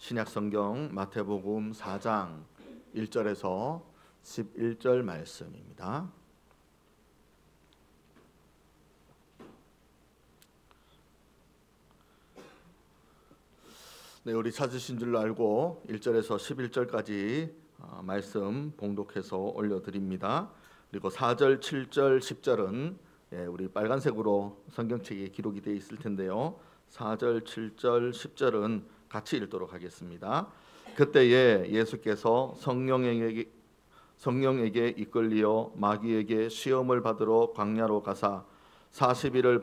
신약성경 마태복음 4장 1절에서 11절 말씀입니다. 네, 우리 찾으신 줄로 알고 1절에서 11절까지 말씀 봉독해서 올려드립니다. 그리고 4절, 7절, 10절은 우리 빨간색으로 성경책에 기록이 되어 있을 텐데요. 4절, 7절, 10절은 같이 읽도록 하겠습니다. 그때에 예수께서 성령에게 이끌리어 마귀에게 시험을 받으러 광야로 가사 40일을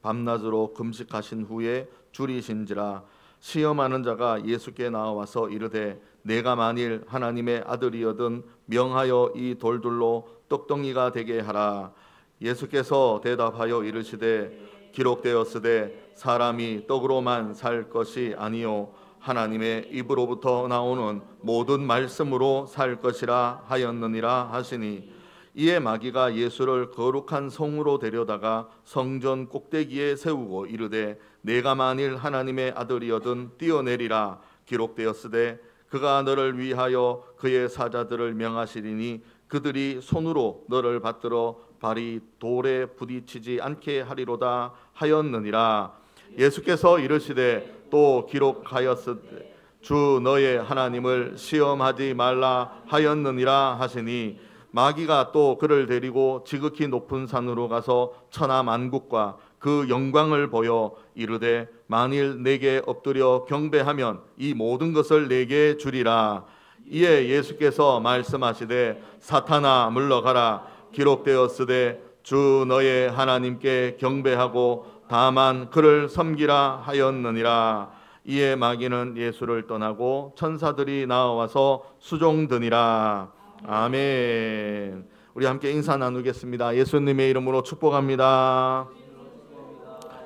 밤낮으로 금식하신 후에 줄이신지라. 시험하는 자가 예수께 나와서 이르되 내가 만일 하나님의 아들이거든 명하여 이 돌들로 떡덩이가 되게 하라. 예수께서 대답하여 이르시되 기록되었으되 사람이 떡으로만 살 것이 아니요 하나님의 입으로부터 나오는 모든 말씀으로 살 것이라 하였느니라 하시니, 이에 마귀가 예수를 거룩한 성으로 데려다가 성전 꼭대기에 세우고 이르되 내가 만일 하나님의 아들이거든 뛰어내리라. 기록되었으되 그가 너를 위하여 그의 사자들을 명하시리니 그들이 손으로 너를 받들어 발이 돌에 부딪히지 않게 하리로다 하였느니라. 예수께서 이르시되 또 기록하였으되 주 너의 하나님을 시험하지 말라 하였느니라 하시니, 마귀가 또 그를 데리고 지극히 높은 산으로 가서 천하 만국과 그 영광을 보여 이르되 만일 내게 엎드려 경배하면 이 모든 것을 내게 주리라. 이에 예수께서 말씀하시되 사탄아 물러가라. 기록되었으되 주 너의 하나님께 경배하고 다만 그를 섬기라 하였느니라. 이에 마귀는 예수를 떠나고 천사들이 나와서 수종드니라. 아멘. 우리 함께 인사 나누겠습니다. 예수님의 이름으로 축복합니다.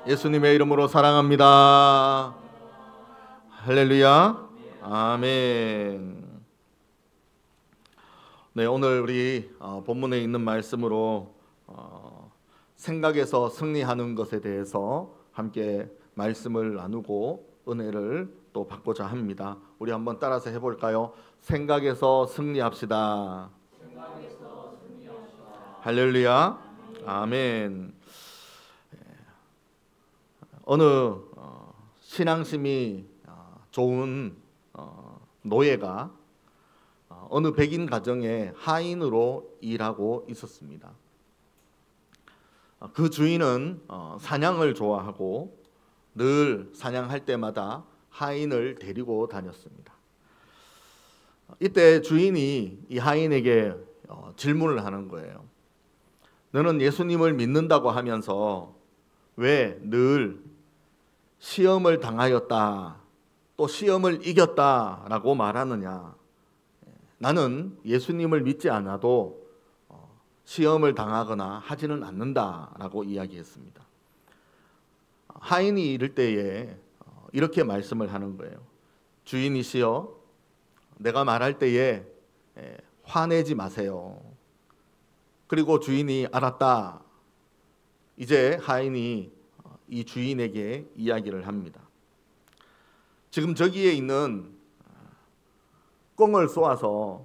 예수님의 이름으로 사랑합니다. 할렐루야. 아멘. 네, 오늘 우리 본문에 있는 말씀으로 생각에서 승리하는 것에 대해서 함께 말씀을 나누고 은혜를 또 받고자 합니다. 우리 한번 따라서 해볼까요? 생각에서 승리합시다. 할렐루야. 아멘. 어느 신앙심이 좋은 노예가 어느 백인 가정에 하인으로 일하고 있었습니다. 그 주인은 사냥을 좋아하고 늘 사냥할 때마다 하인을 데리고 다녔습니다. 이때 주인이 이 하인에게 질문을 하는 거예요. 너는 예수님을 믿는다고 하면서 왜 늘 시험을 당하였다, 또 시험을 이겼다라고 말하느냐? 나는 예수님을 믿지 않아도 시험을 당하거나 하지는 않는다라고 이야기했습니다. 하인이 이럴 때에 이렇게 말씀을 하는 거예요. 주인이시여, 내가 말할 때에 화내지 마세요. 그리고 주인이 알았다. 이제 하인이 이 주인에게 이야기를 합니다. 지금 저기에 있는 꿩을 쏘아서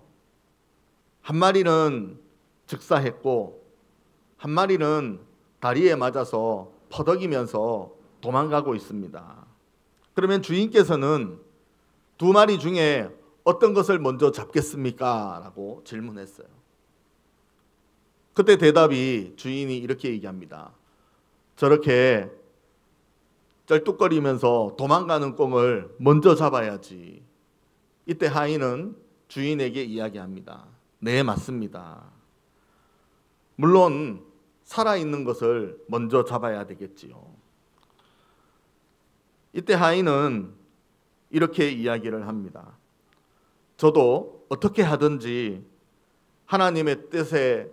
한 마리는 즉사했고 한 마리는 다리에 맞아서 퍼덕이면서 도망가고 있습니다. 그러면 주인께서는 두 마리 중에 어떤 것을 먼저 잡겠습니까? 라고 질문했어요. 그때 대답이 주인이 이렇게 얘기합니다. 저렇게 쩔뚝거리면서 도망가는 꿩을 먼저 잡아야지. 이때 하인은 주인에게 이야기합니다. 네, 맞습니다. 물론 살아있는 것을 먼저 잡아야 되겠지요. 이때 하인은 이렇게 이야기를 합니다. 저도 어떻게 하든지 하나님의 뜻에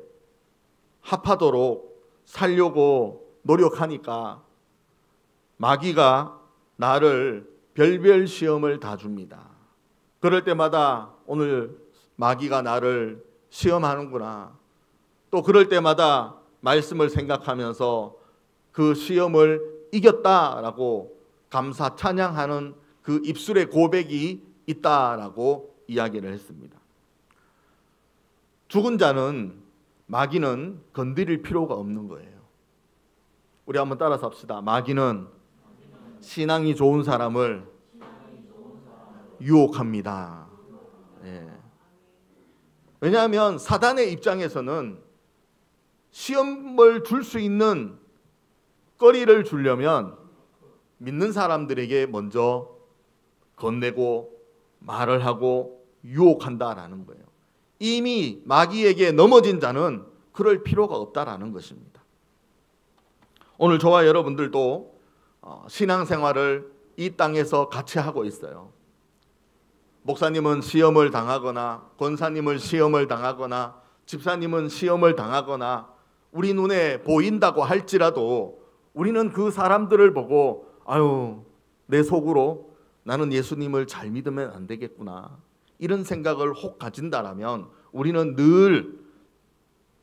합하도록 살려고 노력하니까 마귀가 나를 별별 시험을 다 줍니다. 그럴 때마다 오늘 마귀가 나를 시험하는구나. 또 그럴 때마다 말씀을 생각하면서 그 시험을 이겼다라고 감사 찬양하는 그 입술의 고백이 있다라고 이야기를 했습니다. 죽은 자는 마귀는 건드릴 필요가 없는 거예요. 우리 한번 따라서 합시다. 마귀는 신앙이 좋은 사람을 유혹합니다. 예. 왜냐하면 사단의 입장에서는 시험을 줄 수 있는 거리를 주려면 믿는 사람들에게 먼저 건네고 말을 하고 유혹한다라는 거예요. 이미 마귀에게 넘어진 자는 그럴 필요가 없다라는 것입니다. 오늘 저와 여러분들도 신앙생활을 이 땅에서 같이 하고 있어요. 목사님은 시험을 당하거나 권사님은 시험을 당하거나 집사님은 시험을 당하거나 우리 눈에 보인다고 할지라도 우리는 그 사람들을 보고 아유, 내 속으로 나는 예수님을 잘 믿으면 안 되겠구나, 이런 생각을 혹 가진다라면 우리는 늘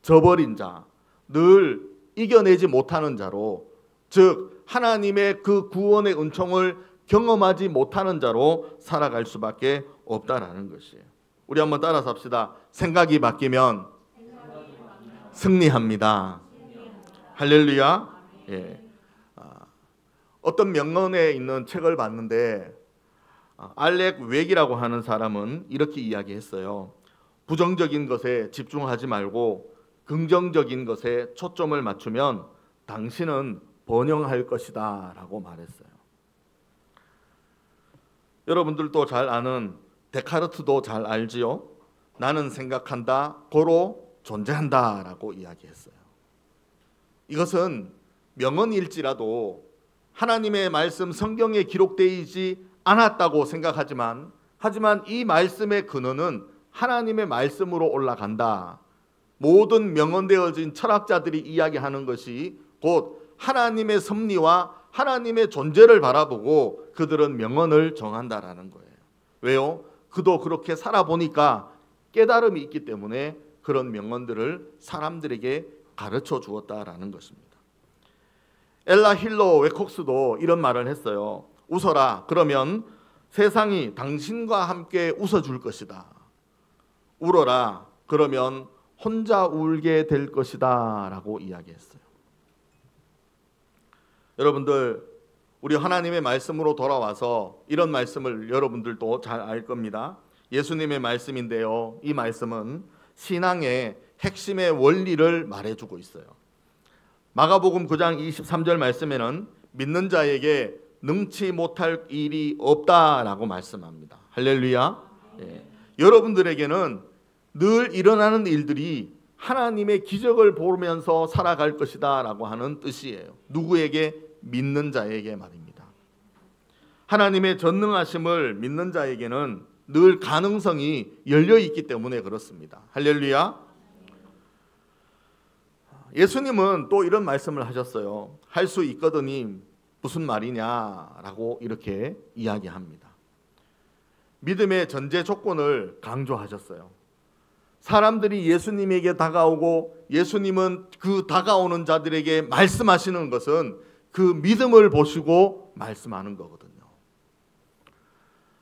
저버린 자, 늘 이겨내지 못하는 자로, 즉 하나님의 그 구원의 은총을 경험하지 못하는 자로 살아갈 수밖에 없다라는 것이에요. 우리 한번 따라서 합시다. 생각이 바뀌면 승리합니다. 할렐루야. 예. 어떤 명언에 있는 책을 봤는데 알렉 웩이라고 하는 사람은 이렇게 이야기했어요. 부정적인 것에 집중하지 말고 긍정적인 것에 초점을 맞추면 당신은 번영할 것이다 라고 말했어요. 여러분들도 잘 아는 데카르트도 잘 알지요. 나는 생각한다, 고로 존재한다 라고 이야기했어요. 이것은 명언일지라도 하나님의 말씀 성경에 기록되지 않았다고 생각하지만 이 말씀의 근원은 하나님의 말씀으로 올라간다. 모든 명언되어진 철학자들이 이야기하는 것이 곧 하나님의 섭리와 하나님의 존재를 바라보고 그들은 명언을 정한다라는 거예요. 왜요? 그도 그렇게 살아보니까 깨달음이 있기 때문에 그런 명언들을 사람들에게 가르쳐 주었다라는 것입니다. 엘라 힐러 웨콕스도 이런 말을 했어요. 웃어라. 그러면 세상이 당신과 함께 웃어줄 것이다. 울어라. 그러면 혼자 울게 될 것이다 라고 이야기했어요. 여러분들, 우리 하나님의 말씀으로 돌아와서 이런 말씀을 여러분들도 잘 알 겁니다. 예수님의 말씀인데요, 이 말씀은 신앙의 핵심의 원리를 말해주고 있어요. 마가복음 9장 23절 말씀에는 믿는 자에게 능치 못할 일이 없다라고 말씀합니다. 할렐루야. 예. 여러분들에게는 늘 일어나는 일들이 하나님의 기적을 보면서 살아갈 것이다 라고 하는 뜻이에요. 누구에게? 믿는 자에게 말입니다. 하나님의 전능하심을 믿는 자에게는 늘 가능성이 열려 있기 때문에 그렇습니다. 할렐루야. 예수님은 또 이런 말씀을 하셨어요. 할 수 있거든이 무슨 말이냐라고 이렇게 이야기합니다. 믿음의 전제 조건을 강조하셨어요. 사람들이 예수님에게 다가오고 예수님은 그 다가오는 자들에게 말씀하시는 것은 그 믿음을 보시고 말씀하는 거거든요.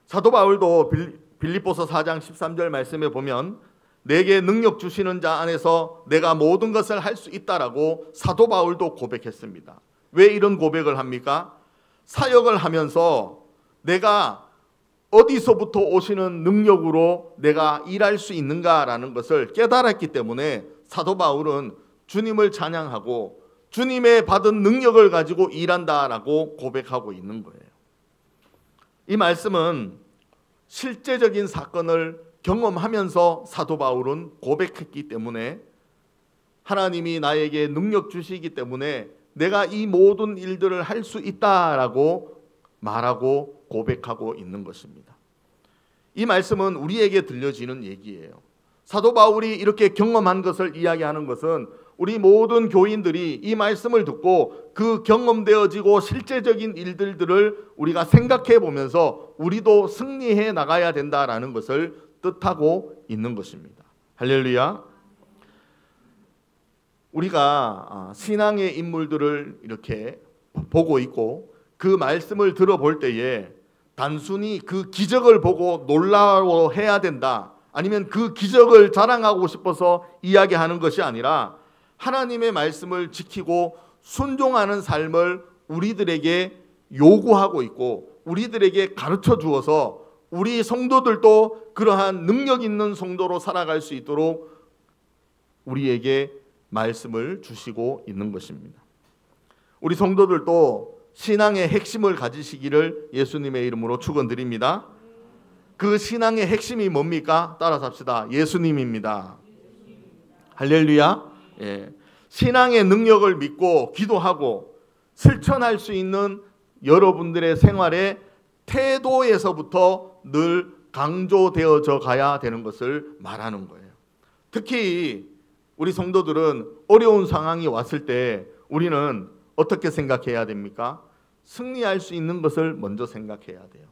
사도 바울도 빌립보서 4장 13절 말씀에 보면 내게 능력 주시는 자 안에서 내가 모든 것을 할 수 있다라고 사도 바울도 고백했습니다. 왜 이런 고백을 합니까? 사역을 하면서 내가 어디서부터 오시는 능력으로 내가 일할 수 있는가라는 것을 깨달았기 때문에 사도 바울은 주님을 찬양하고 주님의 받은 능력을 가지고 일한다라고 고백하고 있는 거예요. 이 말씀은 실제적인 사건을 경험하면서 사도 바울은 고백했기 때문에 하나님이 나에게 능력 주시기 때문에 내가 이 모든 일들을 할 수 있다라고 말하고 고백하고 있는 것입니다. 이 말씀은 우리에게 들려지는 얘기예요. 사도 바울이 이렇게 경험한 것을 이야기하는 것은 우리 모든 교인들이 이 말씀을 듣고 그 경험되어지고 실제적인 일들을 우리가 생각해 보면서 우리도 승리해 나가야 된다라는 것을 뜻하고 있는 것입니다. 할렐루야. 우리가 신앙의 인물들을 이렇게 보고 있고 그 말씀을 들어볼 때에 단순히 그 기적을 보고 놀라워해야 된다, 아니면 그 기적을 자랑하고 싶어서 이야기하는 것이 아니라 하나님의 말씀을 지키고 순종하는 삶을 우리들에게 요구하고 있고 우리들에게 가르쳐 주어서 우리 성도들도 그러한 능력 있는 성도로 살아갈 수 있도록 우리에게 말씀을 주시고 있는 것입니다. 우리 성도들도 신앙의 핵심을 가지시기를 예수님의 이름으로 축원드립니다. 그 신앙의 핵심이 뭡니까? 따라서 합시다. 예수님입니다. 할렐루야. 예. 신앙의 능력을 믿고 기도하고 실천할 수 있는 여러분들의 생활의 태도에서부터 늘 강조되어져 가야 되는 것을 말하는 거예요. 특히 우리 성도들은 어려운 상황이 왔을 때 우리는 어떻게 생각해야 됩니까? 승리할 수 있는 것을 먼저 생각해야 돼요.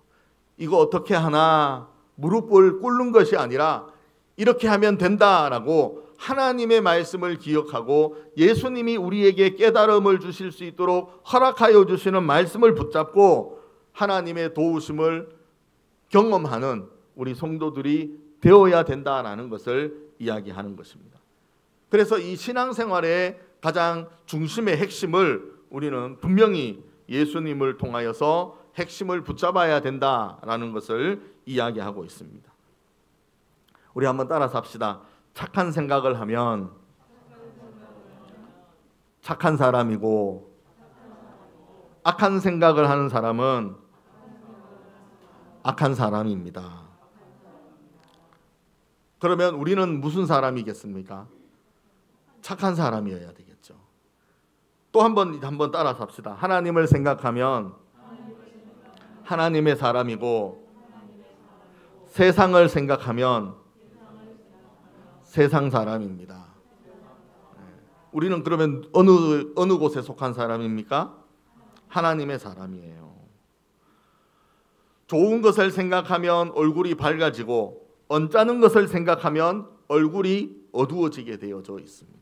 이거 어떻게 하나 무릎을 꿇는 것이 아니라 이렇게 하면 된다라고 하나님의 말씀을 기억하고 예수님이 우리에게 깨달음을 주실 수 있도록 허락하여 주시는 말씀을 붙잡고 하나님의 도우심을 경험하는 우리 성도들이 되어야 된다라는 것을 이야기하는 것입니다. 그래서 이 신앙생활의 가장 중심의 핵심을 우리는 분명히 예수님을 통하여서 핵심을 붙잡아야 된다라는 것을 이야기하고 있습니다. 우리 한번 따라서 합시다. 착한 생각을 하면 착한 사람이고 악한 생각을 하는 사람은 악한 사람입니다. 그러면 우리는 무슨 사람이겠습니까? 착한 사람이어야 되겠죠. 또 한번 따라서 합시다. 하나님을 생각하면 하나님의 사람이고 세상을 생각하면 세상 사람입니다. 우리는 그러면 어느 곳에 속한 사람입니까? 하나님의 사람이에요. 좋은 것을 생각하면 얼굴이 밝아지고 언짢은 것을 생각하면 얼굴이 어두워지게 되어져 있습니다.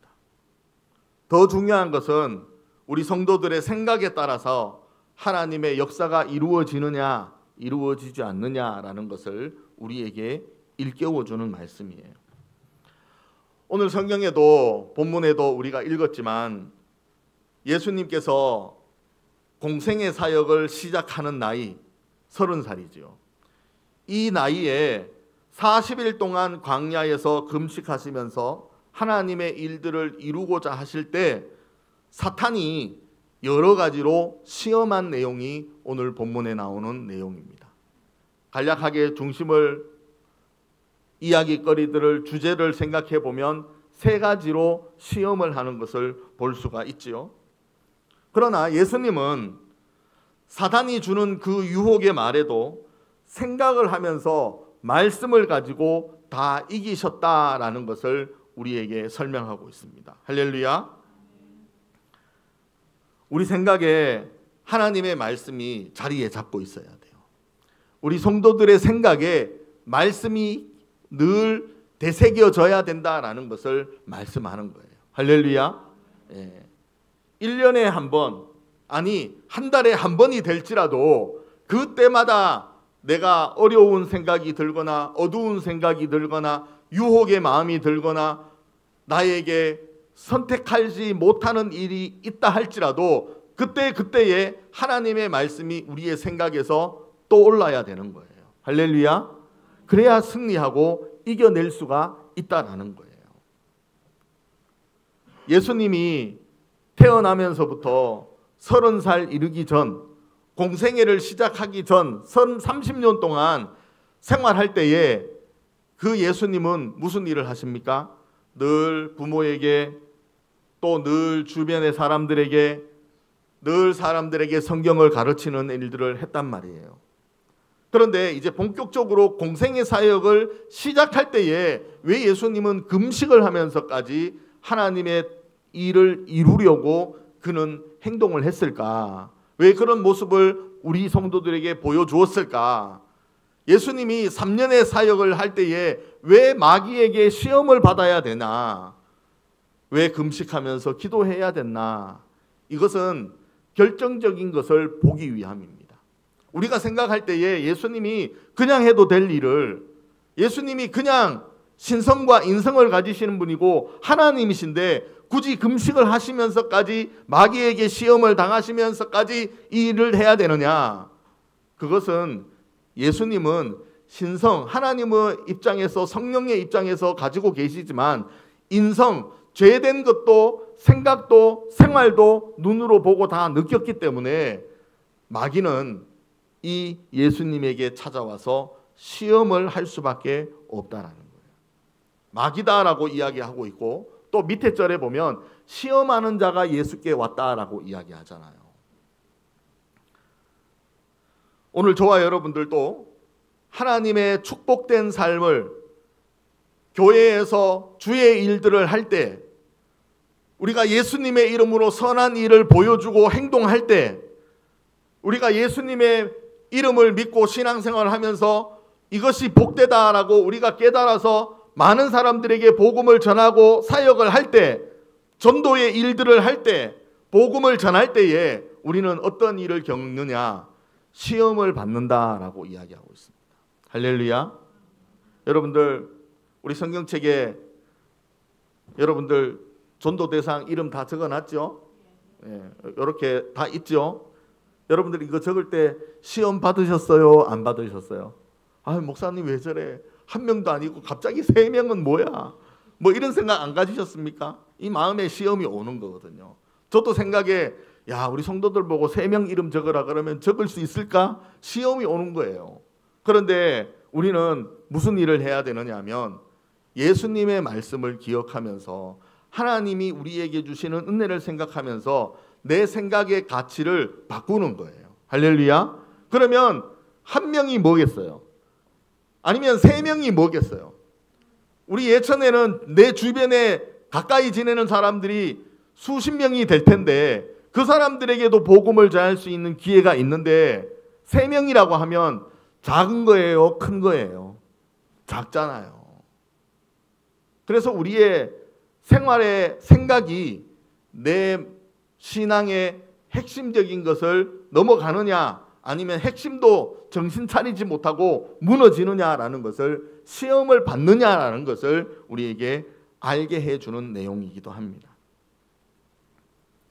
더 중요한 것은 우리 성도들의 생각에 따라서 하나님의 역사가 이루어지느냐 이루어지지 않느냐라는 것을 우리에게 일깨워주는 말씀이에요. 오늘 성경에도 본문에도 우리가 읽었지만 예수님께서 공생의 사역을 시작하는 나이 30살이지요. 이 나이에 40일 동안 광야에서 금식하시면서 하나님의 일들을 이루고자 하실 때 사탄이 여러 가지로 시험한 내용이 오늘 본문에 나오는 내용입니다. 간략하게 중심을 이야기거리들을 주제를 생각해 보면 세 가지로 시험을 하는 것을 볼 수가 있지요. 그러나 예수님은 사단이 주는 그 유혹의 말에도 생각을 하면서 말씀을 가지고 다 이기셨다라는 것을 우리에게 설명하고 있습니다. 할렐루야. 우리 생각에 하나님의 말씀이 자리에 잡고 있어야 돼요. 우리 성도들의 생각에 말씀이 늘 되새겨져야 된다라는 것을 말씀하는 거예요. 할렐루야. 1년에 한 번, 아니 한 달에 한 번이 될지라도 그때마다 내가 어려운 생각이 들거나 어두운 생각이 들거나 유혹의 마음이 들거나 나에게 선택하지 못하는 일이 있다 할지라도 그때에 하나님의 말씀이 우리의 생각에서 떠올라야 되는 거예요. 할렐루야. 그래야 승리하고 이겨낼 수가 있다라는 거예요. 예수님이 태어나면서부터 30살 이르기 전, 공생애를 시작하기 전 30년 동안 생활할 때에 그 예수님은 무슨 일을 하십니까? 늘 부모에게 또 늘 주변의 사람들에게 늘 사람들에게 성경을 가르치는 일들을 했단 말이에요. 그런데 이제 본격적으로 공생의 사역을 시작할 때에 왜 예수님은 금식을 하면서까지 하나님의 일을 이루려고 그는 행동을 했을까? 왜 그런 모습을 우리 성도들에게 보여주었을까? 예수님이 3년의 사역을 할 때에 왜 마귀에게 시험을 받아야 되나? 왜 금식하면서 기도해야 됐나? 이것은 결정적인 것을 보기 위함입니다. 우리가 생각할 때에 예수님이 그냥 해도 될 일을, 예수님이 그냥 신성과 인성을 가지시는 분이고 하나님이신데 굳이 금식을 하시면서까지 마귀에게 시험을 당하시면서까지 이 일을 해야 되느냐? 그것은 예수님은 신성, 하나님의 입장에서, 성령의 입장에서 가지고 계시지만 인성, 죄된 것도 생각도 생활도 눈으로 보고 다 느꼈기 때문에 마귀는 이 예수님에게 찾아와서 시험을 할 수밖에 없다라는 거예요. 마귀다라고 이야기하고 있고 또 밑에 절에 보면 시험하는 자가 예수께 왔다라고 이야기하잖아요. 오늘 저와 여러분들도 하나님의 축복된 삶을 교회에서 주의 일들을 할 때, 우리가 예수님의 이름으로 선한 일을 보여주고 행동할 때, 우리가 예수님의 이름을 믿고 신앙생활을 하면서 이것이 복되다라고 우리가 깨달아서 많은 사람들에게 복음을 전하고 사역을 할 때, 전도의 일들을 할 때, 복음을 전할 때에 우리는 어떤 일을 겪느냐? 시험을 받는다라고 이야기하고 있습니다. 할렐루야. 여러분들, 우리 성경책에 여러분들 전도 대상 이름 다 적어놨죠? 이렇게 다 있죠? 여러분들 이거 적을 때 시험 받으셨어요? 안 받으셨어요? 아, 목사님 왜 저래? 한 명도 아니고 갑자기 3명은 뭐야? 뭐 이런 생각 안 가지셨습니까? 이 마음에 시험이 오는 거거든요. 저도 생각에 야, 우리 성도들 보고 3명 이름 적으라 그러면 적을 수 있을까? 시험이 오는 거예요. 그런데 우리는 무슨 일을 해야 되느냐 하면 예수님의 말씀을 기억하면서 하나님이 우리에게 주시는 은혜를 생각하면서 내 생각의 가치를 바꾸는 거예요. 할렐루야. 그러면 한 명이 뭐겠어요? 아니면 3명이 뭐겠어요? 우리 예천에는 내 주변에 가까이 지내는 사람들이 수십 명이 될 텐데 그 사람들에게도 복음을 전할 수 있는 기회가 있는데 3명이라고 하면 작은 거예요? 큰 거예요? 작잖아요. 그래서 우리의 생활의 생각이 내 신앙의 핵심적인 것을 넘어가느냐 아니면 핵심도 정신 차리지 못하고 무너지느냐라는 것을, 시험을 받느냐라는 것을 우리에게 알게 해주는 내용이기도 합니다.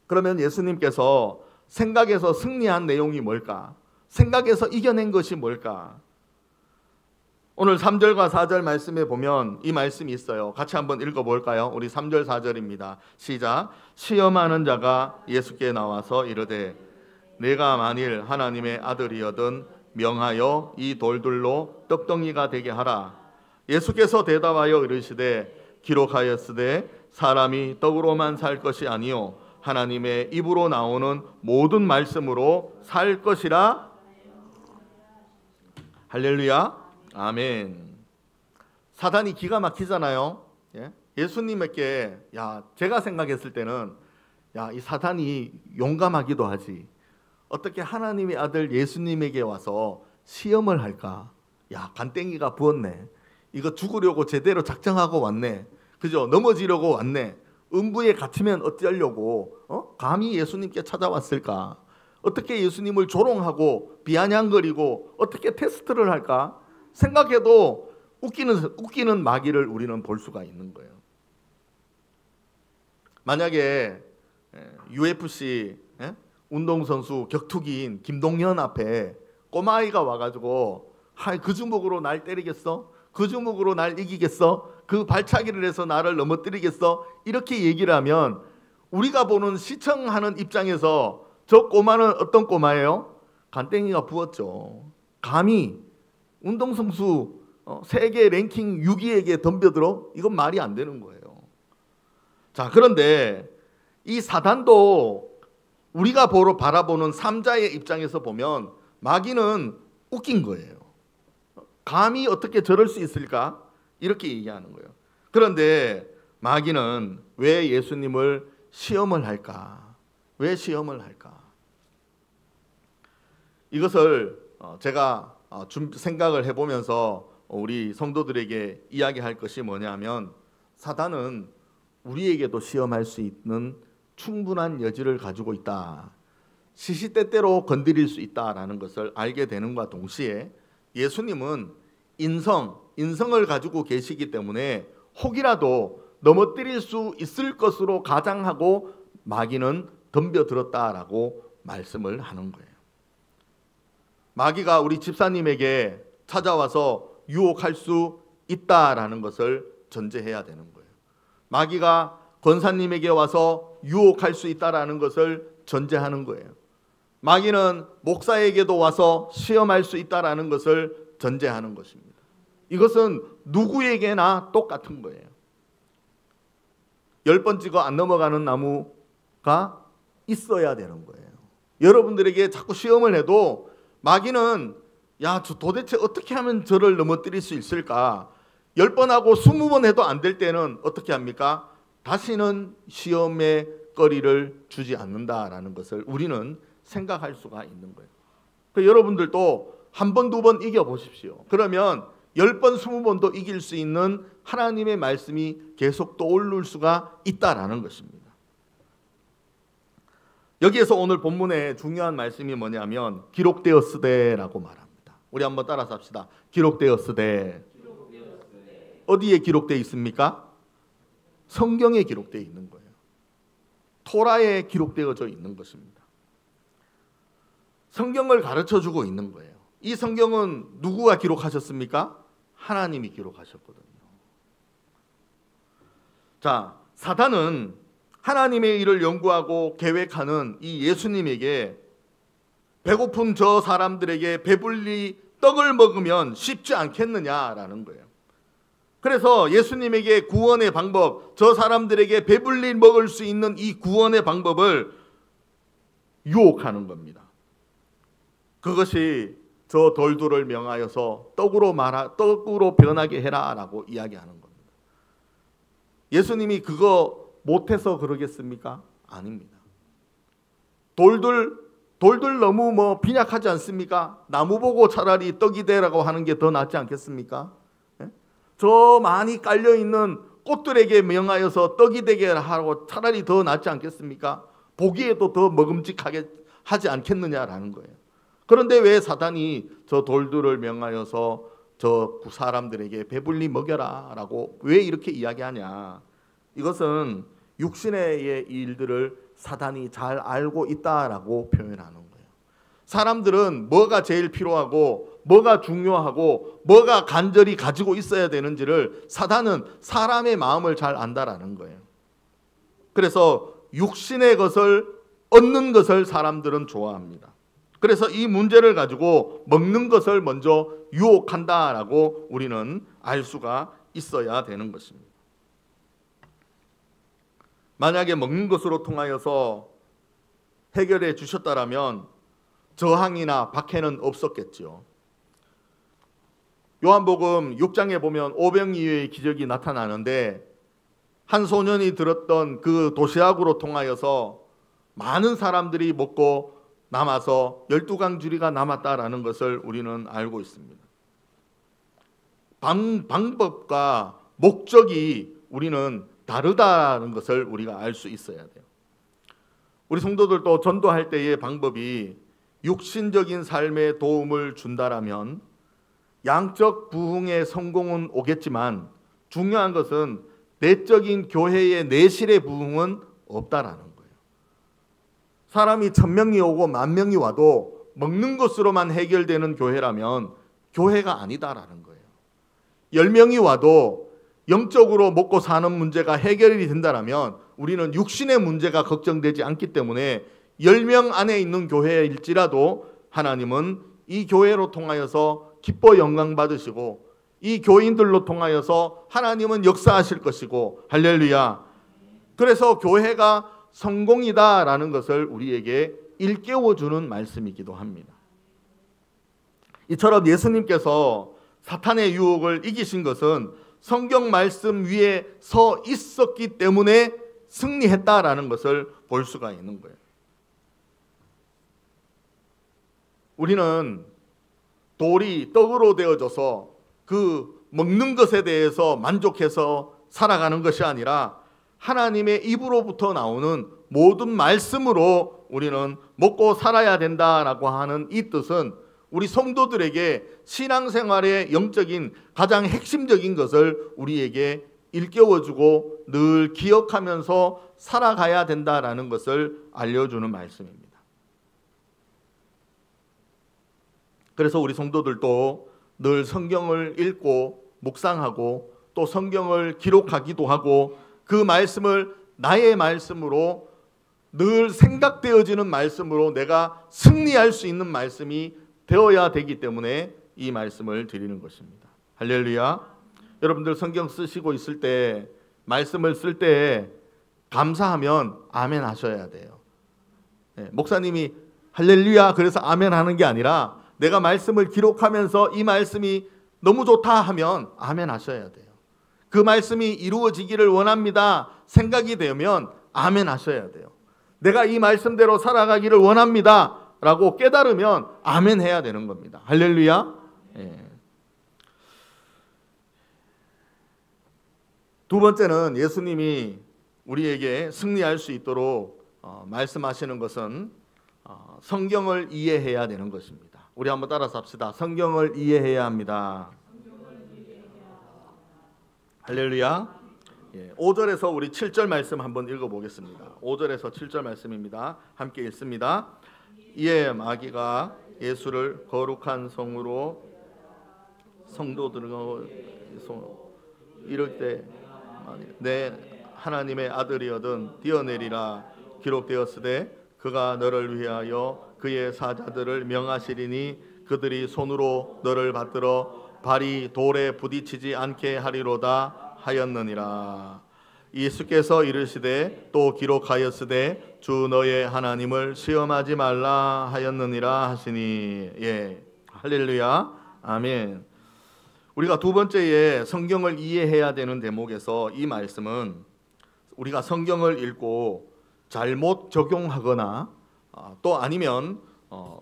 그러면 예수님께서 생각에서 승리한 내용이 뭘까? 생각에서 이겨낸 것이 뭘까? 오늘 3절과 4절 말씀에 보면 이 말씀이 있어요. 같이 한번 읽어볼까요? 우리 3절 4절입니다. 시작. 시험하는 자가 예수께 나와서 이르되 내가 만일 하나님의 아들이여든 명하여 이 돌들로 떡덩이가 되게 하라. 예수께서 대답하여 이르시되 기록하였으되 사람이 떡으로만 살 것이 아니요 하나님의 입으로 나오는 모든 말씀으로 살 것이라. 할렐루야. 아멘. 사단이 기가 막히잖아요. 예수님에게, 제가 생각했을 때는 이 사단이 용감하기도 하지, 어떻게 하나님의 아들 예수님에게 와서 시험을 할까? 간땡이가 부었네. 이거 죽으려고 제대로 작정하고 왔네. 그죠? 넘어지려고 왔네. 음부에 갇히면 어쩌려고 감히 예수님께 찾아왔을까? 어떻게 예수님을 조롱하고 비아냥거리고 어떻게 테스트를 할까? 생각해도 웃기는 마귀를 우리는 볼 수가 있는 거예요. 만약에 UFC 운동선수 격투기인 김동현 앞에 꼬마아이가 와가지고 그 주먹으로 날 때리겠어? 그 주먹으로 날 이기겠어? 그 발차기를 해서 나를 넘어뜨리겠어? 이렇게 얘기를 하면 우리가 보는 시청하는 입장에서 저 꼬마는 어떤 꼬마예요? 간땡이가 부었죠. 감히 운동선수 세계 랭킹 6위에게 덤벼들어? 이건 말이 안 되는 거예요. 자, 그런데 이 사단도 우리가 바라보는 삼자의 입장에서 보면 마귀는 웃긴 거예요. 감히 어떻게 저럴 수 있을까? 이렇게 얘기하는 거예요. 그런데 마귀는 왜 예수님을 시험을 할까? 왜 시험을 할까? 이것을 제가 생각을 해보면서 우리 성도들에게 이야기할 것이 뭐냐면, 사단은 우리에게도 시험할 수 있는 충분한 여지를 가지고 있다. 시시때때로 건드릴 수 있다라는 것을 알게 되는과 동시에 예수님은 인성을 가지고 계시기 때문에 혹이라도 넘어뜨릴 수 있을 것으로 가장하고 마귀는 덤벼들었다라고 말씀을 하는 거예요. 마귀가 우리 집사님에게 찾아와서 유혹할 수 있다라는 것을 전제해야 되는 거예요. 마귀가 권사님에게 와서 유혹할 수 있다라는 것을 전제하는 거예요. 마귀는 목사에게도 와서 시험할 수 있다라는 것을 전제하는 것입니다. 이것은 누구에게나 똑같은 거예요. 10번 찍어 안 넘어가는 나무가 있어야 되는 거예요. 여러분들에게 자꾸 시험을 해도 마귀는 야, 저 도대체 어떻게 하면 저를 넘어뜨릴 수 있을까? 10번 하고 20번 해도 안 될 때는 어떻게 합니까? 다시는 시험의 거리를 주지 않는다라는 것을 우리는 생각할 수가 있는 거예요. 여러분들도 한 번, 두 번 이겨보십시오. 그러면 10번, 20번도 이길 수 있는 하나님의 말씀이 계속 떠오를 수가 있다라는 것입니다. 여기에서 오늘 본문의 중요한 말씀이 뭐냐면 기록되었으되라고 말합니다. 우리 한번 따라서 합시다. 기록되었으되. 어디에 기록되어 있습니까? 성경에 기록되어 있는 거예요. 토라에 기록되어져 있는 것입니다. 성경을 가르쳐주고 있는 거예요. 이 성경은 누구가 기록하셨습니까? 하나님이 기록하셨거든요. 자, 사단은 하나님의 일을 연구하고 계획하는 이 예수님에게 배고픈 저 사람들에게 배불리 떡을 먹으면 쉽지 않겠느냐라는 거예요. 그래서 예수님에게 구원의 방법, 저 사람들에게 배불리 먹을 수 있는 이 구원의 방법을 유혹하는 겁니다. 그것이 저 돌들을 명하여서 떡으로 변하게 해라라고 이야기하는 겁니다. 예수님이 그거 못해서 그러겠습니까? 아닙니다. 돌들 너무 빈약하지 않습니까? 나무 보고 차라리 떡이 되라고 하는 게 더 낫지 않겠습니까? 저 많이 깔려있는 꽃들에게 명하여서 떡이 되게 하라고 차라리 더 낫지 않겠습니까? 보기에도 더 먹음직하게 하지 않겠느냐라는 거예요. 그런데 왜 사단이 저 돌들을 명하여서 저 사람들에게 배불리 먹여라 라고 왜 이렇게 이야기하냐? 이것은 육신의 일들을 사단이 잘 알고 있다라고 표현하는 거예요. 사람들은 뭐가 제일 필요하고 뭐가 중요하고 뭐가 간절히 가지고 있어야 되는지를 사단은 사람의 마음을 잘 안다라는 거예요. 그래서 육신의 것을 얻는 것을 사람들은 좋아합니다. 그래서 이 문제를 가지고 먹는 것을 먼저 유혹한다라고 우리는 알 수가 있어야 되는 것입니다. 만약에 먹는 것으로 통하여서 해결해 주셨다라면 저항이나 박해는 없었겠죠. 요한복음 6장에 보면 오병이어의 기적이 나타나는데 한 소년이 들었던 그 도시락으로 통하여서 많은 사람들이 먹고 남아서 12강주리가 남았다라는 것을 우리는 알고 있습니다. 방법과 목적이 우리는 다르다는 것을 우리가 알 수 있어야 돼요. 우리 성도들도 전도할 때의 방법이 육신적인 삶에 도움을 준다라면 양적 부흥의 성공은 오겠지만 중요한 것은 내적인 교회의 내실의 부흥은 없다라는 거예요. 사람이 1000명이 오고 10,000명이 와도 먹는 것으로만 해결되는 교회라면 교회가 아니다라는 거예요. 10명이 와도 영적으로 먹고 사는 문제가 해결이 된다라면 우리는 육신의 문제가 걱정되지 않기 때문에 10명 안에 있는 교회일지라도 하나님은 이 교회로 통하여서 기뻐 영광 받으시고 이 교인들로 통하여서 하나님은 역사하실 것이고 할렐루야. 그래서 교회가 성공이다라는 것을 우리에게 일깨워주는 말씀이기도 합니다. 이처럼 예수님께서 사탄의 유혹을 이기신 것은 성경 말씀 위에 서 있었기 때문에 승리했다라는 것을 볼 수가 있는 거예요. 우리는 돌이 떡으로 되어져서 그 먹는 것에 대해서 만족해서 살아가는 것이 아니라 하나님의 입으로부터 나오는 모든 말씀으로 우리는 먹고 살아야 된다라고 하는 이 뜻은 우리 성도들에게 신앙생활의 영적인 가장 핵심적인 것을 우리에게 일깨워주고 늘 기억하면서 살아가야 된다라는 것을 알려주는 말씀입니다. 그래서 우리 성도들도 늘 성경을 읽고 묵상하고 또 성경을 기록하기도 하고 그 말씀을 나의 말씀으로 늘 생각되어지는 말씀으로 내가 승리할 수 있는 말씀이 되어야 되기 때문에 이 말씀을 드리는 것입니다. 할렐루야. 여러분들 성경 쓰시고 있을 때 말씀을 쓸 때 감사하면 아멘 하셔야 돼요. 목사님이 할렐루야 그래서 아멘 하는 게 아니라 내가 말씀을 기록하면서 이 말씀이 너무 좋다 하면 아멘 하셔야 돼요. 그 말씀이 이루어지기를 원합니다 생각이 되면 아멘 하셔야 돼요. 내가 이 말씀대로 살아가기를 원합니다 라고 깨달으면 아멘 해야 되는 겁니다. 할렐루야. 두 번째는 예수님이 우리에게 승리할 수 있도록 말씀하시는 것은 성경을 이해해야 되는 것입니다. 우리 한번 따라서 합시다. 성경을 이해해야 합니다. 할렐루야. 5절에서 우리 7절 말씀 한번 읽어보겠습니다. 5절에서 7절 말씀입니다. 함께 읽습니다. 이에 마귀가 예수를 거룩한 성으로 성도들과 이럴 때 내 하나님의 아들이거든 뛰어내리라 기록되었으되 그가 너를 위하여 그의 사자들을 명하시리니 그들이 손으로 너를 받들어 발이 돌에 부딪히지 않게 하리로다 하였느니라. 예수께서 이르시되 또 기록하였으되 주 너의 하나님을 시험하지 말라 하였느니라 하시니. 할렐루야. 아멘. 우리가 두 번째에 성경을 이해해야 되는 대목에서 이 말씀은 우리가 성경을 읽고 잘못 적용하거나 또 아니면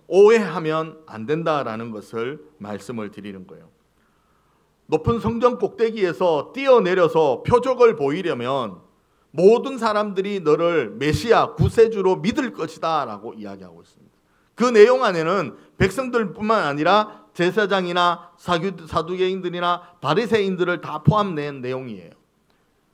오해하면 안 된다라는 것을 말씀을 드리는 거예요. 높은 성전 꼭대기에서 뛰어내려서 표적을 보이려면 모든 사람들이 너를 메시아 구세주로 믿을 것이다 라고 이야기하고 있습니다. 그 내용 안에는 백성들뿐만 아니라 제사장이나 사두개인들이나 바리새인들을 다 포함된 내용이에요.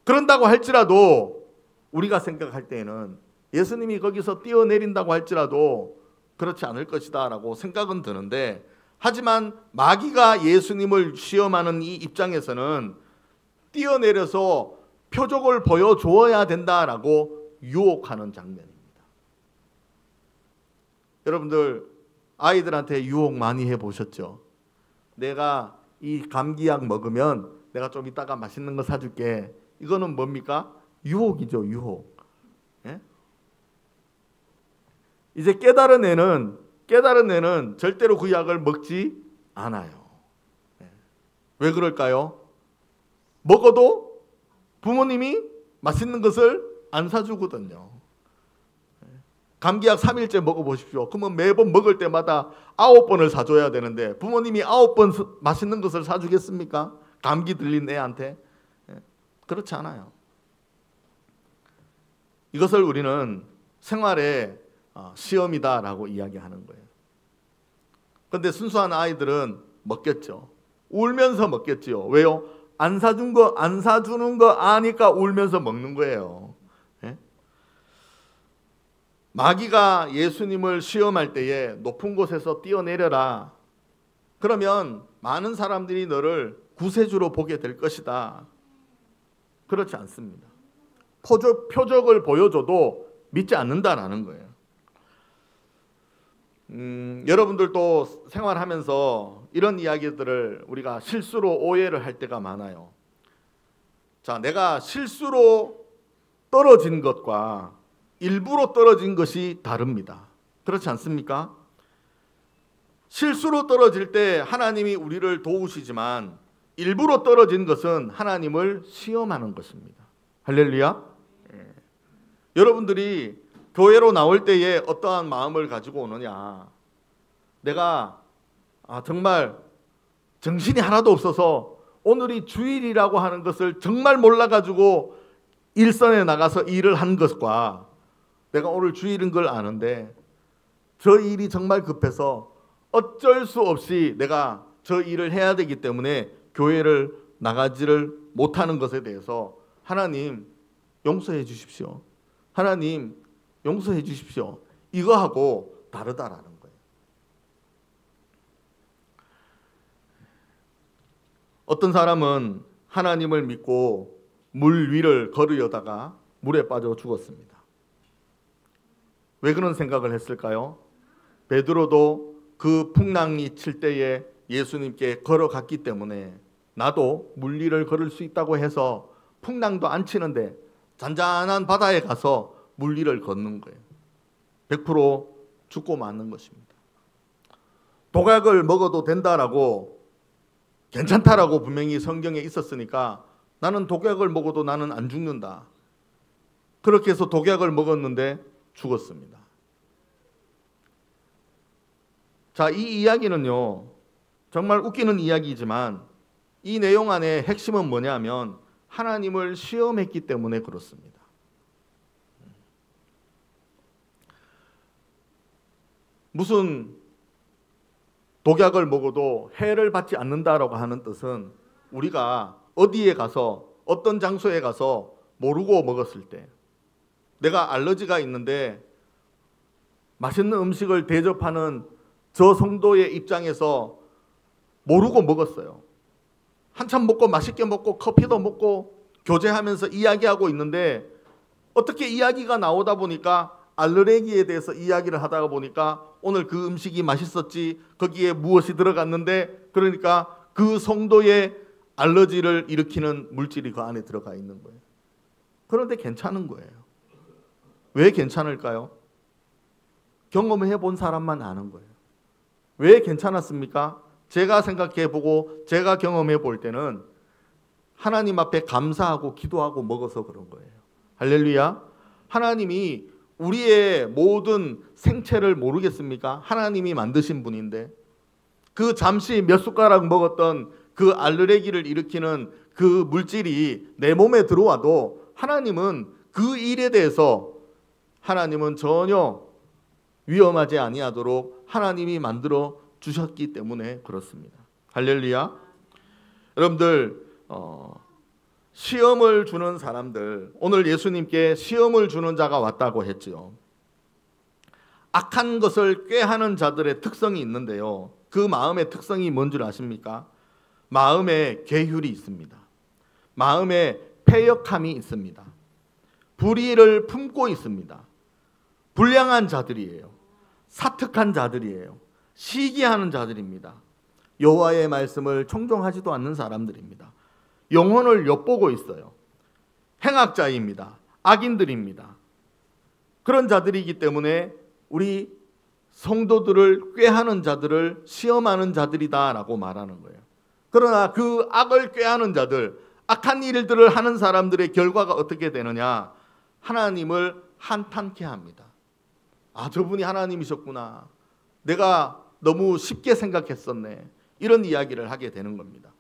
그런다고 할지라도 우리가 생각할 때에는 예수님이 거기서 뛰어내린다고 할지라도 그렇지 않을 것이다 라고 생각은 드는데, 하지만 마귀가 예수님을 시험하는 이 입장에서는 뛰어내려서 표적을 보여주어야 된다라고 유혹하는 장면입니다. 여러분들 아이들한테 유혹 많이 해보셨죠? 내가 이 감기약 먹으면 내가 좀 이따가 맛있는 거 사줄게. 이거는 뭡니까? 유혹이죠, 유혹. 예? 이제 깨달은 애는 절대로 그 약을 먹지 않아요. 왜 그럴까요? 먹어도 부모님이 맛있는 것을 안 사주거든요. 감기약 3일째 먹어보십시오. 그러면 매번 먹을 때마다 9번을 사줘야 되는데 부모님이 9번 맛있는 것을 사주겠습니까? 감기 들린 애한테? 그렇지 않아요. 이것을 우리는 생활의 시험이다라고 이야기하는 거예요. 그런데 순수한 아이들은 먹겠죠. 울면서 먹겠지요. 왜요? 안 사주는 거 아니까 울면서 먹는 거예요. 예? 마귀가 예수님을 시험할 때에 높은 곳에서 뛰어내려라. 그러면 많은 사람들이 너를 구세주로 보게 될 것이다. 그렇지 않습니다. 표적을 보여줘도 믿지 않는다라는 거예요. 여러분들도 생활하면서 이런 이야기들을 우리가 실수로 오해를 할 때가 많아요. 자, 내가 실수로 떨어진 것과 일부러 떨어진 것이 다릅니다. 그렇지 않습니까? 실수로 떨어질 때 하나님이 우리를 도우시지만 일부러 떨어진 것은 하나님을 시험하는 것입니다. 할렐루야. 여러분들이 교회로 나올 때에 어떠한 마음을 가지고 오느냐. 내가 정말 정신이 하나도 없어서 오늘이 주일이라고 하는 것을 정말 몰라가지고 일선에 나가서 일을 한 것과 내가 오늘 주일인 걸 아는데 저 일이 정말 급해서 어쩔 수 없이 내가 저 일을 해야 되기 때문에 교회를 나가지를 못하는 것에 대해서 하나님 용서해 주십시오. 하나님 용서해 주십시오. 이거하고 다르다라는 거예요. 어떤 사람은 하나님을 믿고 물 위를 걸으려다가 물에 빠져 죽었습니다. 왜 그런 생각을 했을까요? 베드로도 그 풍랑이 칠 때에 예수님께 걸어갔기 때문에 나도 물 위를 걸을 수 있다고 해서 풍랑도 안 치는데 잔잔한 바다에 가서 물 위를 걷는 거예요. 100% 죽고 마는 것입니다. 독약을 먹어도 된다라고 괜찮다라고 분명히 성경에 있었으니까 나는 독약을 먹어도 나는 안 죽는다. 그렇게 해서 독약을 먹었는데 죽었습니다. 자, 이 이야기는요, 정말 웃기는 이야기지만 이 내용 안에 핵심은 뭐냐면 하나님을 시험했기 때문에 그렇습니다. 무슨 독약을 먹어도 해를 받지 않는다라고 하는 뜻은 우리가 어디에 가서 어떤 장소에 가서 모르고 먹었을 때 내가 알러지가 있는데 맛있는 음식을 대접하는 저 성도의 입장에서 모르고 먹었어요. 한참 먹고 맛있게 먹고 커피도 먹고 교제하면서 이야기하고 있는데 어떻게 이야기가 나오다 보니까 알레르기에 대해서 이야기를 하다가 보니까 오늘 그 음식이 맛있었지 거기에 무엇이 들어갔는데 그러니까 그 성도의 알러지를 일으키는 물질이 그 안에 들어가 있는 거예요. 그런데 괜찮은 거예요. 왜 괜찮을까요? 경험해 본 사람만 아는 거예요. 왜 괜찮았습니까? 제가 생각해 보고 제가 경험해 볼 때는 하나님 앞에 감사하고 기도하고 먹어서 그런 거예요. 할렐루야. 하나님이 우리의 모든 생체를 모르겠습니까? 하나님이 만드신 분인데 그 잠시 몇 숟가락 먹었던 그 알레르기를 일으키는 그 물질이 내 몸에 들어와도 하나님은 그 일에 대해서 하나님은 전혀 위험하지 아니하도록 하나님이 만들어 주셨기 때문에 그렇습니다. 할렐루야. 여러분들 시험을 주는 사람들, 오늘 예수님께 시험을 주는 자가 왔다고 했지요. 악한 것을 꾀하는 자들의 특성이 있는데요. 그 마음의 특성이 뭔 줄 아십니까? 마음에 계율이 있습니다. 마음에 패역함이 있습니다. 불의를 품고 있습니다. 불량한 자들이에요. 사특한 자들이에요. 시기하는 자들입니다. 여호와의 말씀을 청종하지도 않는 사람들입니다. 영혼을 엿보고 있어요. 행악자입니다. 악인들입니다. 그런 자들이기 때문에 우리 성도들을 꾀하는 자들을 시험하는 자들이다라고 말하는 거예요. 그러나 그 악을 꾀하는 자들, 악한 일들을 하는 사람들의 결과가 어떻게 되느냐? 하나님을 한탄케 합니다. 아, 저분이 하나님이셨구나. 내가 너무 쉽게 생각했었네. 이런 이야기를 하게 되는 겁니다.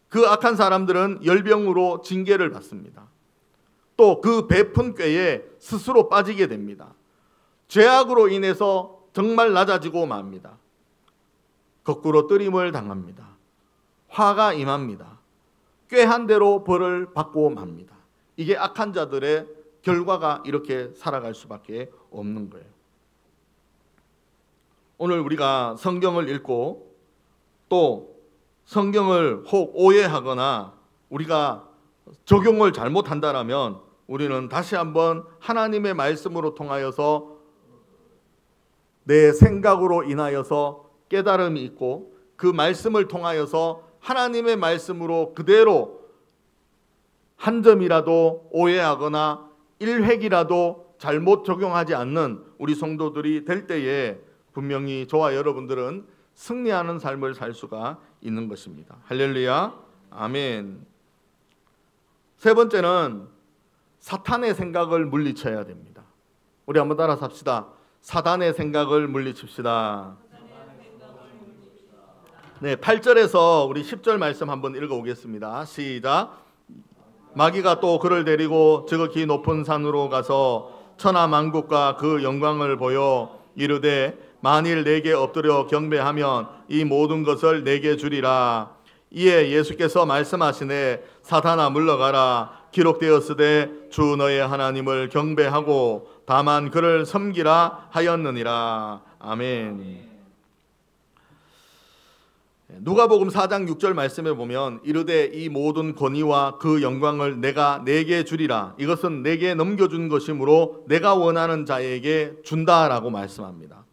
그 악한 사람들은 열병으로 징계를 받습니다. 또 그 베푼 꾀에 스스로 빠지게 됩니다. 죄악으로 인해서 정말 낮아지고 맙니다. 거꾸로 뜨림을 당합니다. 화가 임합니다. 꾀한 대로 벌을 받고 맙니다. 이게 악한 자들의 결과가 이렇게 살아갈 수밖에 없는 거예요. 오늘 우리가 성경을 읽고 또 성경을 혹 오해하거나 우리가 적용을 잘못한다라면 우리는 다시 한번 하나님의 말씀으로 통하여서 내 생각으로 인하여서 깨달음이 있고 그 말씀을 통하여서 하나님의 말씀으로 그대로 한 점이라도 오해하거나 1획이라도 잘못 적용하지 않는 우리 성도들이 될 때에 분명히 저와 여러분들은 승리하는 삶을 살 수가 있는 것입니다. 할렐루야. 아멘. 세 번째는 사탄의 생각을 물리쳐야 됩니다. 우리 한번 따라서 합시다. 사단의 생각을 물리칩시다. 네, 8절에서 우리 10절 말씀 한번 읽어오겠습니다. 시작. 마귀가 또 그를 데리고 지극히 높은 산으로 가서 천하 만국과 그 영광을 보여 이르되 만일 내게 엎드려 경배하면 이 모든 것을 내게 주리라. 이에 예수께서 말씀하시되 사탄아 물러가라. 기록되었으되 주 너의 하나님을 경배하고 다만 그를 섬기라 하였느니라. 아멘. 누가복음 4장 6절 말씀에 보면 이르되 이 모든 권위와 그 영광을 내가 내게 주리라. 이것은 내게 넘겨준 것이므로 내가 원하는 자에게 준다라고 말씀합니다.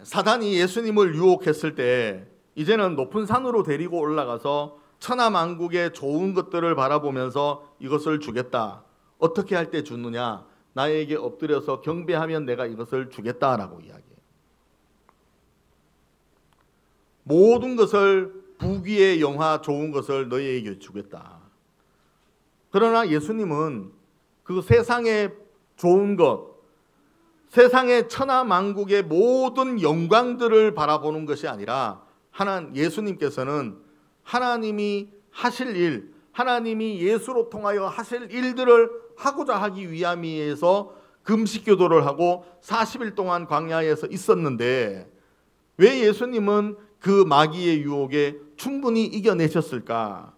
사단이 예수님을 유혹했을 때 이제는 높은 산으로 데리고 올라가서 천하 만국의 좋은 것들을 바라보면서 이것을 주겠다. 어떻게 할 때 주느냐? 나에게 엎드려서 경배하면 내가 이것을 주겠다라고 이야기해요. 모든 것을 부귀의 영화 좋은 것을 너희에게 주겠다. 그러나 예수님은 그 세상의 좋은 것, 세상의 천하 만국의 모든 영광들을 바라보는 것이 아니라 예수님께서는 하나님이 하실 일, 하나님이 예수로 통하여 하실 일들을 하고자 하기 위함에서 금식기도를 하고 40일 동안 광야에서 있었는데 왜 예수님은 그 마귀의 유혹에 충분히 이겨내셨을까?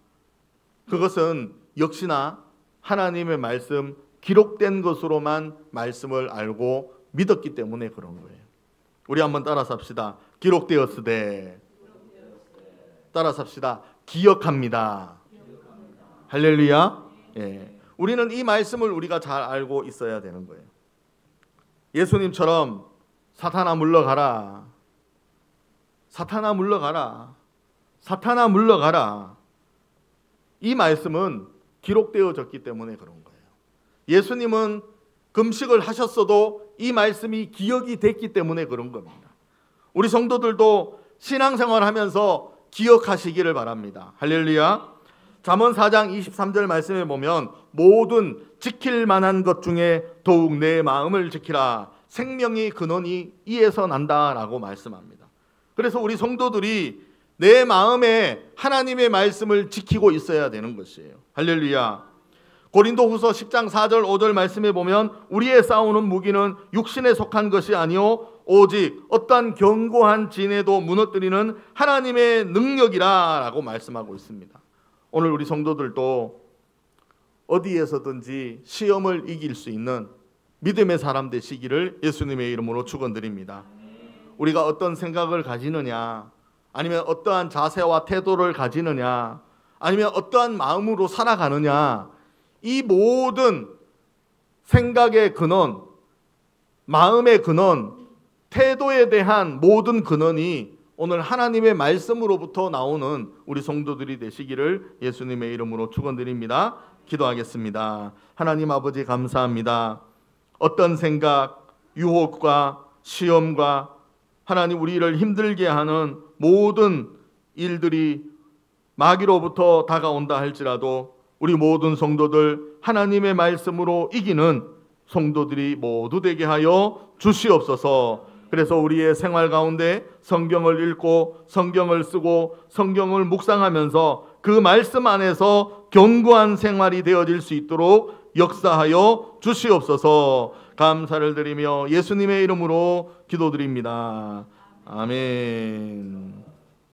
그것은 역시나 하나님의 말씀, 기록된 것으로만 말씀을 알고 믿었기 때문에 그런 거예요. 우리 한번 따라서 합시다. 기록되었으되. 따라서 합시다. 기억합니다. 할렐루야. 예. 우리는 이 말씀을 우리가 잘 알고 있어야 되는 거예요. 예수님처럼 사탄아 물러가라. 사탄아 물러가라. 사탄아 물러가라. 이 말씀은 기록되어졌기 때문에 그런 거예요. 예수님은 금식을 하셨어도 이 말씀이 기억이 됐기 때문에 그런 겁니다. 우리 성도들도 신앙생활 하면서 기억하시기를 바랍니다. 할렐루야. 잠언 4장 23절 말씀에 보면 모든 지킬 만한 것 중에 더욱 내 마음을 지키라. 생명의 근원이 이에서 난다라고 말씀합니다. 그래서 우리 성도들이 내 마음에 하나님의 말씀을 지키고 있어야 되는 것이에요. 할렐루야. 고린도후서 10장 4절 5절 말씀에 보면 우리의 싸우는 무기는 육신에 속한 것이 아니요 오직 어떤 견고한 진에도 무너뜨리는 하나님의 능력이라 라고 말씀하고 있습니다. 오늘 우리 성도들도 어디에서든지 시험을 이길 수 있는 믿음의 사람 되시기를 예수님의 이름으로 축원드립니다. 우리가 어떤 생각을 가지느냐, 아니면 어떠한 자세와 태도를 가지느냐, 아니면 어떠한 마음으로 살아가느냐, 이 모든 생각의 근원, 마음의 근원, 태도에 대한 모든 근원이 오늘 하나님의 말씀으로부터 나오는 우리 성도들이 되시기를 예수님의 이름으로 축원드립니다. 기도하겠습니다. 하나님 아버지 감사합니다. 어떤 생각, 유혹과 시험과 하나님 우리를 힘들게 하는 모든 일들이 마귀로부터 다가온다 할지라도 우리 모든 성도들 하나님의 말씀으로 이기는 성도들이 모두 되게 하여 주시옵소서. 그래서 우리의 생활 가운데 성경을 읽고 성경을 쓰고 성경을 묵상하면서 그 말씀 안에서 견고한 생활이 되어질 수 있도록 역사하여 주시옵소서. 감사를 드리며 예수님의 이름으로 기도드립니다. 아멘.